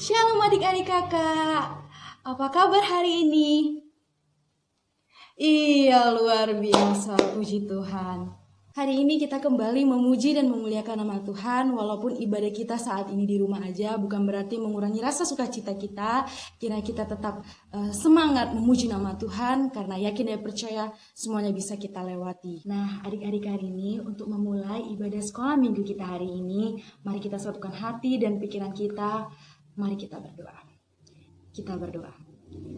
Shalom adik-adik kakak, apa kabar hari ini? Iya, luar biasa, puji Tuhan. Hari ini kita kembali memuji dan memuliakan nama Tuhan. Walaupun ibadah kita saat ini di rumah aja, bukan berarti mengurangi rasa sukacita kita. Kira kita tetap semangat memuji nama Tuhan, karena yakin dan percaya semuanya bisa kita lewati. Nah, adik-adik hari ini untuk memulai ibadah sekolah minggu kita hari ini, mari kita satukan hati dan pikiran kita. Mari kita berdoa. Kita berdoa.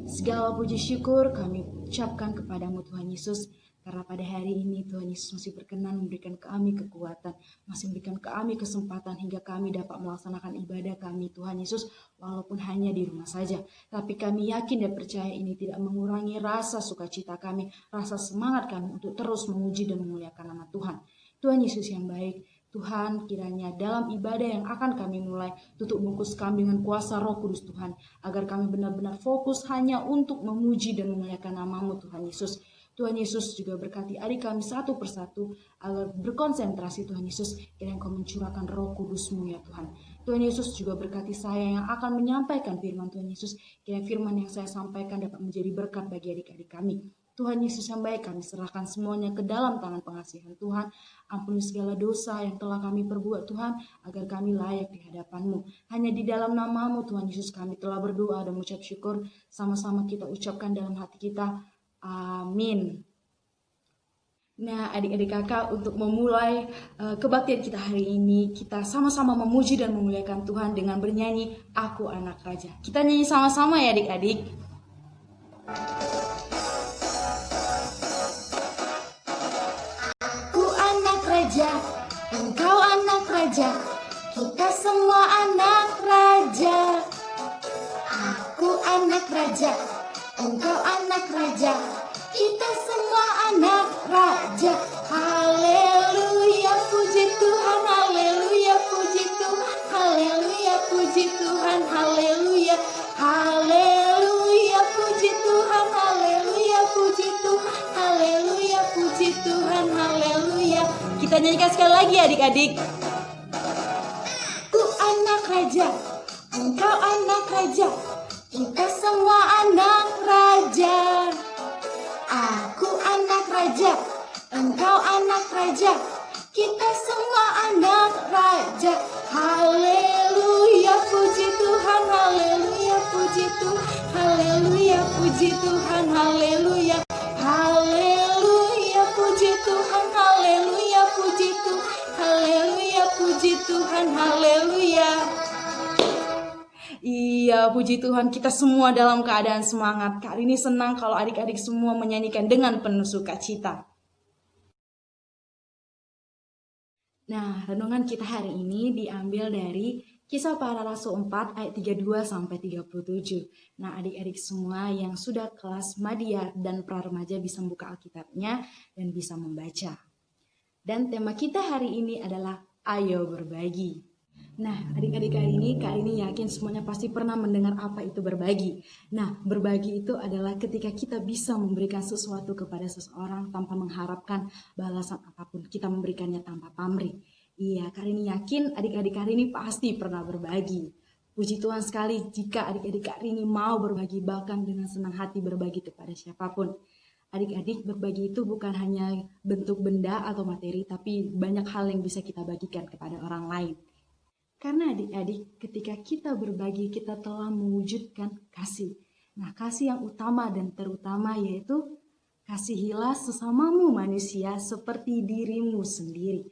Segala puji syukur kami ucapkan kepadamu Tuhan Yesus, karena pada hari ini Tuhan Yesus masih berkenan memberikan kami kekuatan, masih memberikan kami kesempatan hingga kami dapat melaksanakan ibadah kami Tuhan Yesus, walaupun hanya di rumah saja. Tapi kami yakin dan percaya ini tidak mengurangi rasa sukacita kami, rasa semangat kami untuk terus memuji dan memuliakan nama Tuhan. Tuhan Yesus yang baik, Tuhan, kiranya dalam ibadah yang akan kami mulai, tutup bungkus kami dengan kuasa Roh Kudus Tuhan, agar kami benar-benar fokus hanya untuk memuji dan memuliakan nama-Mu Tuhan Yesus. Tuhan Yesus juga berkati adik kami satu persatu, agar berkonsentrasi Tuhan Yesus, kiranya Engkau mencurahkan Roh Kudus-Mu ya Tuhan. Tuhan Yesus juga berkati saya yang akan menyampaikan firman Tuhan Yesus, kiranya firman yang saya sampaikan dapat menjadi berkat bagi adik-adik kami. Tuhan Yesus yang baik, kami serahkan semuanya ke dalam tangan pengasihan Tuhan. Ampuni segala dosa yang telah kami perbuat Tuhan, agar kami layak di hadapan-Mu. Hanya di dalam nama-Mu Tuhan Yesus kami telah berdoa dan mengucap syukur. Sama-sama kita ucapkan dalam hati kita. Amin. Nah, adik-adik kakak, untuk memulai kebaktian kita hari ini, kita sama-sama memuji dan memuliakan Tuhan dengan bernyanyi Aku Anak Raja. Kita nyanyi sama-sama ya adik-adik. Engkau anak raja, kita semua anak raja. Aku anak raja, engkau anak raja, kita semua anak raja. Haleluya, puji Tuhan, haleluya, puji Tuhan, haleluya, puji Tuhan, haleluya, haleluya, puji Tuhan, haleluya, puji Tuhan, haleluya, puji Tuhan, haleluya. Kita nyanyikan sekali lagi adik-adik. Aku anak raja, engkau anak raja, kita semua anak raja. Aku anak raja, engkau anak raja, kita semua anak raja. Haleluya, puji Tuhan, haleluya, puji Tuhan, haleluya, puji Tuhan, haleluya, haleluya, puji Tuhan, haleluya, puji Tuhan, haleluya, puji Tuhan, haleluya. Iya, puji Tuhan, kita semua dalam keadaan semangat. Kali ini senang kalau adik-adik semua menyanyikan dengan penuh sukacita. Nah, renungan kita hari ini diambil dari Kisah Para Rasul 4 ayat 32-37. Nah, adik-adik semua yang sudah kelas Madya dan Praremaja bisa membuka Alkitabnya dan bisa membaca. Dan tema kita hari ini adalah Ayo Berbagi. Nah, adik-adik hari ini, Kak ini yakin semuanya pasti pernah mendengar apa itu berbagi. Nah, berbagi itu adalah ketika kita bisa memberikan sesuatu kepada seseorang tanpa mengharapkan balasan apapun. Kita memberikannya tanpa pamrih. Iya, Kak ini yakin adik-adik hari ini pasti pernah berbagi. Puji Tuhan sekali jika adik-adik Kak ini mau berbagi, bahkan dengan senang hati berbagi kepada siapapun. Adik-adik, berbagi itu bukan hanya bentuk benda atau materi, tapi banyak hal yang bisa kita bagikan kepada orang lain. Karena adik-adik, ketika kita berbagi, kita telah mewujudkan kasih. Nah, kasih yang utama dan terutama yaitu kasihilah sesamamu manusia seperti dirimu sendiri.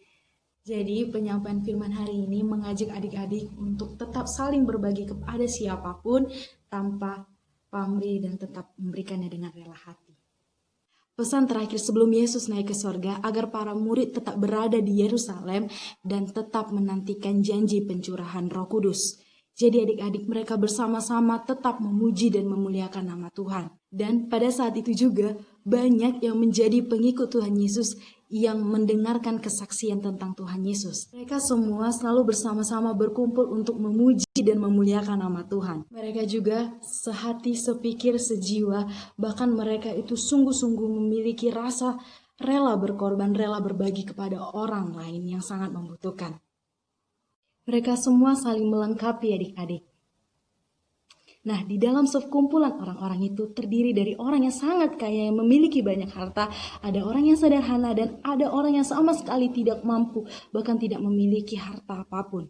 Jadi, penyampaian firman hari ini mengajak adik-adik untuk tetap saling berbagi kepada siapapun tanpa pamrih dan tetap memberikannya dengan rela hati. Pesan terakhir sebelum Yesus naik ke sorga agar para murid tetap berada di Yerusalem dan tetap menantikan janji pencurahan Roh Kudus. Jadi adik-adik mereka bersama-sama tetap memuji dan memuliakan nama Tuhan. Dan pada saat itu juga banyak yang menjadi pengikut Tuhan Yesus yang mendengarkan kesaksian tentang Tuhan Yesus. Mereka semua selalu bersama-sama berkumpul untuk memuji dan memuliakan nama Tuhan. Mereka juga sehati, sepikir, sejiwa, bahkan mereka itu sungguh-sungguh memiliki rasa rela berkorban, rela berbagi kepada orang lain yang sangat membutuhkan. Mereka semua saling melengkapi adik-adik. Nah, di dalam sekumpulan orang-orang itu terdiri dari orang yang sangat kaya yang memiliki banyak harta, ada orang yang sederhana, dan ada orang yang sama sekali tidak mampu, bahkan tidak memiliki harta apapun.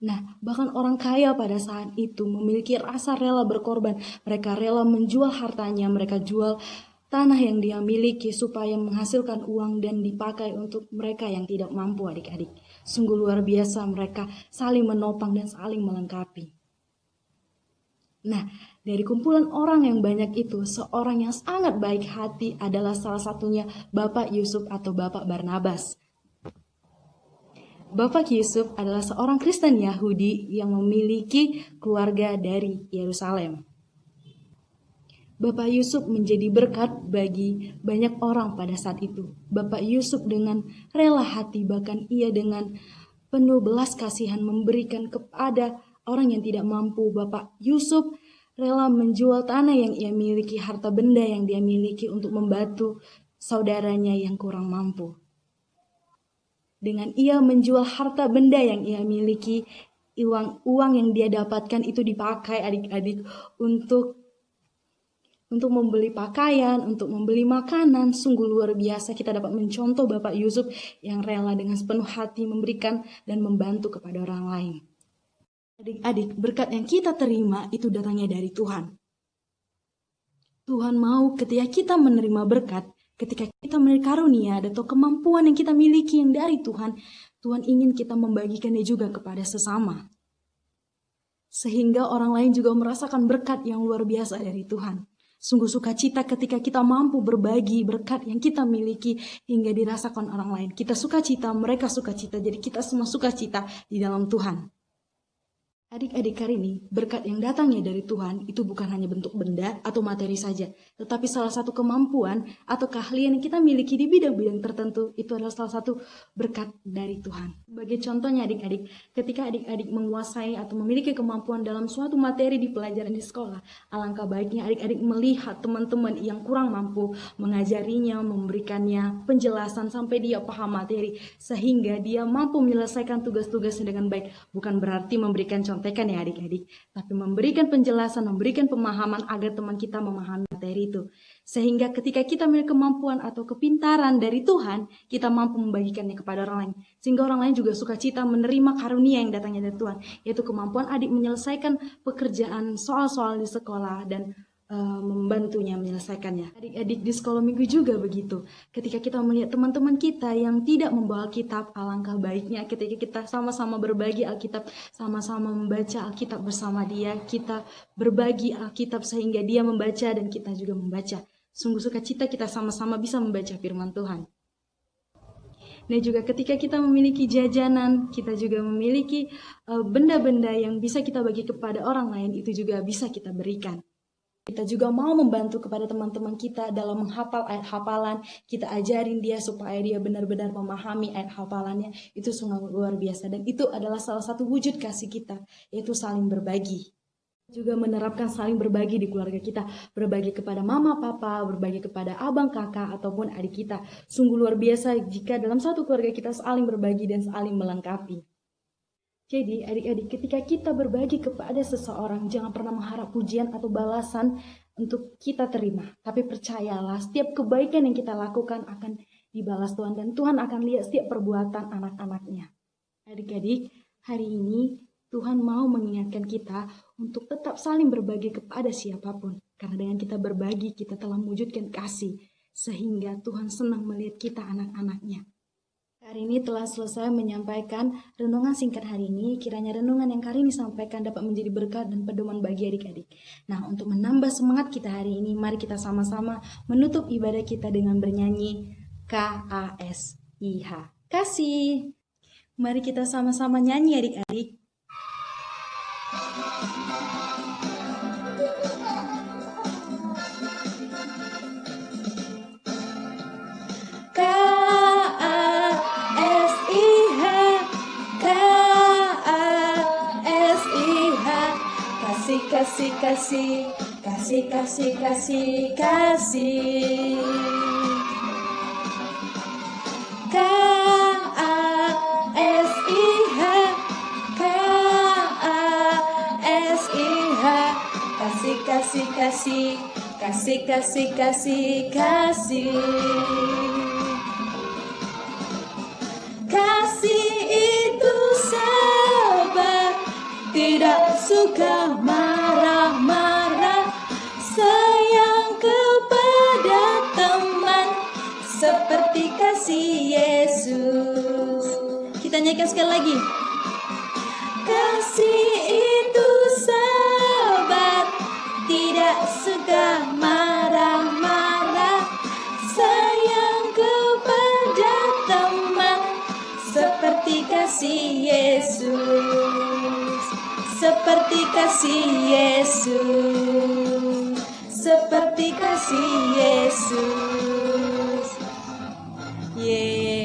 Nah, bahkan orang kaya pada saat itu memiliki rasa rela berkorban. Mereka rela menjual hartanya, mereka jual tanah yang dia miliki supaya menghasilkan uang dan dipakai untuk mereka yang tidak mampu, adik-adik. Sungguh luar biasa, mereka saling menopang dan saling melengkapi. Nah, dari kumpulan orang yang banyak itu, seorang yang sangat baik hati adalah salah satunya Bapak Yusuf atau Bapak Barnabas. Bapak Yusuf adalah seorang Kristen Yahudi yang memiliki keluarga dari Yerusalem. Bapak Yusuf menjadi berkat bagi banyak orang pada saat itu. Bapak Yusuf dengan rela hati, bahkan ia dengan penuh belas kasihan memberikan kepada orang yang tidak mampu. Bapak Yusuf rela menjual tanah yang ia miliki, harta benda yang dia miliki untuk membantu saudaranya yang kurang mampu. Dengan ia menjual harta benda yang ia miliki, uang yang dia dapatkan itu dipakai, adik-adik, untuk membeli pakaian, untuk membeli makanan. Sungguh luar biasa, kita dapat mencontoh Bapak Yusuf yang rela dengan sepenuh hati memberikan dan membantu kepada orang lain. Adik-adik, berkat yang kita terima itu datangnya dari Tuhan. Tuhan mau ketika kita menerima berkat, ketika kita menerima karunia atau kemampuan yang kita miliki yang dari Tuhan, Tuhan ingin kita membagikannya juga kepada sesama. Sehingga orang lain juga merasakan berkat yang luar biasa dari Tuhan. Sungguh sukacita ketika kita mampu berbagi berkat yang kita miliki hingga dirasakan orang lain. Kita sukacita, mereka sukacita, jadi kita semua sukacita di dalam Tuhan. Adik-adik hari ini, berkat yang datangnya dari Tuhan itu bukan hanya bentuk benda atau materi saja, tetapi salah satu kemampuan atau keahlian yang kita miliki di bidang-bidang tertentu itu adalah salah satu berkat dari Tuhan. Sebagai contohnya adik-adik, ketika adik-adik menguasai atau memiliki kemampuan dalam suatu materi di pelajaran di sekolah, alangkah baiknya adik-adik melihat teman-teman yang kurang mampu, mengajarinya, memberikannya penjelasan sampai dia paham materi, sehingga dia mampu menyelesaikan tugas-tugasnya dengan baik. Bukan berarti memberikan contekan ya adik-adik, tapi memberikan penjelasan, memberikan pemahaman agar teman kita memahami materi itu. Sehingga ketika kita memiliki kemampuan atau kepintaran dari Tuhan, kita mampu membagikannya kepada orang lain. Sehingga orang lain juga sukacita menerima karunia yang datangnya dari Tuhan, yaitu kemampuan adik menyelesaikan pekerjaan soal-soal di sekolah dan membantunya menyelesaikannya. Adik-adik di sekolah minggu juga begitu. Ketika kita melihat teman-teman kita yang tidak membawa Alkitab, alangkah baiknya ketika kita sama-sama berbagi Alkitab, sama-sama membaca Alkitab bersama dia, kita berbagi Alkitab sehingga dia membaca dan kita juga membaca. Sungguh sukacita kita sama-sama bisa membaca firman Tuhan. Dan juga ketika kita memiliki jajanan, kita juga memiliki benda-benda yang bisa kita bagi kepada orang lain, itu juga bisa kita berikan. Kita juga mau membantu kepada teman-teman kita dalam menghafal ayat hafalan. Kita ajarin dia supaya dia benar-benar memahami ayat hafalannya. Itu sungguh luar biasa. Dan itu adalah salah satu wujud kasih kita, yaitu saling berbagi. Juga menerapkan saling berbagi di keluarga kita. Berbagi kepada mama, papa, berbagi kepada abang, kakak, ataupun adik kita. Sungguh luar biasa jika dalam satu keluarga kita saling berbagi dan saling melengkapi. Jadi adik-adik, ketika kita berbagi kepada seseorang, jangan pernah mengharap pujian atau balasan untuk kita terima. Tapi percayalah, setiap kebaikan yang kita lakukan akan dibalas Tuhan. Dan Tuhan akan lihat setiap perbuatan anak-anaknya. Adik-adik, hari ini Tuhan mau mengingatkan kita untuk tetap saling berbagi kepada siapapun. Karena dengan kita berbagi, kita telah mewujudkan kasih. Sehingga Tuhan senang melihat kita anak-anaknya. Hari ini telah selesai menyampaikan renungan singkat hari ini. Kiranya renungan yang kali ini sampaikan dapat menjadi berkat dan pedoman bagi adik-adik. Nah, untuk menambah semangat kita hari ini, mari kita sama-sama menutup ibadah kita dengan bernyanyi KASIH. Kasih. Mari kita sama-sama nyanyi adik-adik. Kasih, kasih, kasih, kasih, kasih, kasih. KASIH, KASIH. kasih, kasih, kasih, kasih, kasih, kasih. Kasih itu sabar, tidak suka marah-marah, sayang kepada teman, seperti kasih Yesus. Kita nyanyikan sekali lagi. Kasih itu sabar, tidak suka marah-marah, sayang kepada teman, seperti kasih Yesus, seperti kasih Yesus, seperti kasih Yesus. Yeay.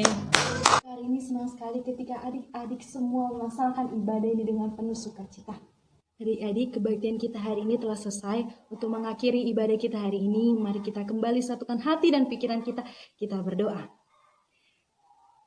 Hari ini senang sekali ketika adik-adik semua melaksanakan ibadah ini dengan penuh sukacita. Adik-adik, kebaktian kita hari ini telah selesai. Untuk mengakhiri ibadah kita hari ini, mari kita kembali satukan hati dan pikiran kita. Kita berdoa.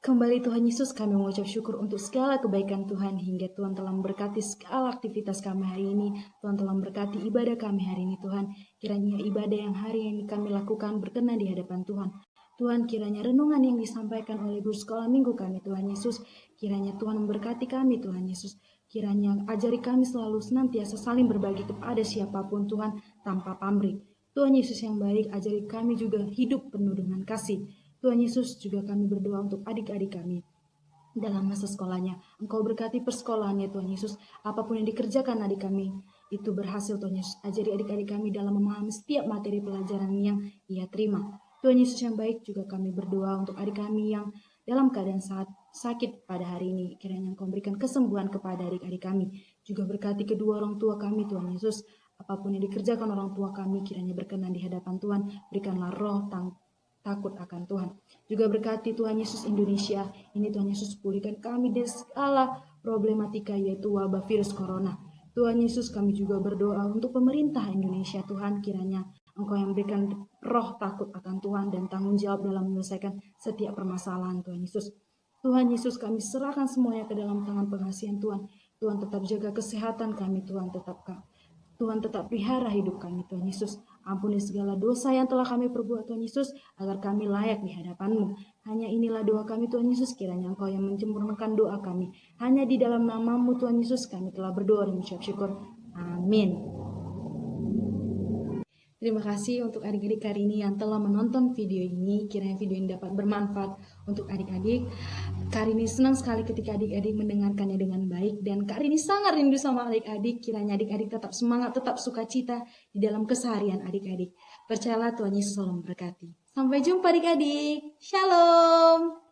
Kembali Tuhan Yesus, kami mengucap syukur untuk segala kebaikan Tuhan, hingga Tuhan telah memberkati segala aktivitas kami hari ini. Tuhan telah memberkati ibadah kami hari ini Tuhan. Kiranya ibadah yang hari ini kami lakukan berkenan di hadapan Tuhan. Tuhan, kiranya renungan yang disampaikan oleh guru sekolah minggu kami Tuhan Yesus, kiranya Tuhan memberkati kami Tuhan Yesus. Kiranya ajari kami selalu senantiasa saling berbagi kepada siapapun Tuhan tanpa pamrih. Tuhan Yesus yang baik, ajari kami juga hidup penuh dengan kasih. Tuhan Yesus, juga kami berdoa untuk adik-adik kami dalam masa sekolahnya. Engkau berkati persekolahannya Tuhan Yesus. Apapun yang dikerjakan adik kami itu berhasil Tuhan Yesus. Ajari adik-adik kami dalam memahami setiap materi pelajaran yang ia terima. Tuhan Yesus yang baik, juga kami berdoa untuk adik kami yang dalam keadaan sakit pada hari ini. Kiranya Engkau berikan kesembuhan kepada adik-adik kami. Juga berkati kedua orang tua kami Tuhan Yesus. Apapun yang dikerjakan orang tua kami, kiranya berkenan di hadapan Tuhan. Berikanlah roh takut akan Tuhan. Juga berkati Tuhan Yesus Indonesia. Ini Tuhan Yesus, pulihkan kami dari segala problematika, yaitu wabah virus corona. Tuhan Yesus, kami juga berdoa untuk pemerintah Indonesia Tuhan. Kiranya Engkau yang berikan roh takut akan Tuhan dan tanggung jawab dalam menyelesaikan setiap permasalahan Tuhan Yesus. Tuhan Yesus, kami serahkan semuanya ke dalam tangan pengasihan Tuhan. Tuhan tetap jaga kesehatan kami Tuhan, tetap pelihara hidup kami Tuhan Yesus. Ampuni segala dosa yang telah kami perbuat Tuhan Yesus, agar kami layak di hadapan-Mu. Hanya inilah doa kami Tuhan Yesus, kiranya Engkau yang menyempurnakan doa kami. Hanya di dalam nama-Mu Tuhan Yesus kami telah berdoa dan mengucap syukur. Amin. Terima kasih untuk adik-adik hari ini yang telah menonton video ini. Kiranya video ini dapat bermanfaat untuk adik-adik. Karini senang sekali ketika adik-adik mendengarkannya dengan baik. Dan Karini sangat rindu sama adik-adik. Kiranya adik-adik tetap semangat, tetap sukacita di dalam keseharian adik-adik. Percayalah Tuhan Yesus selalu memberkati. Sampai jumpa adik-adik. Shalom.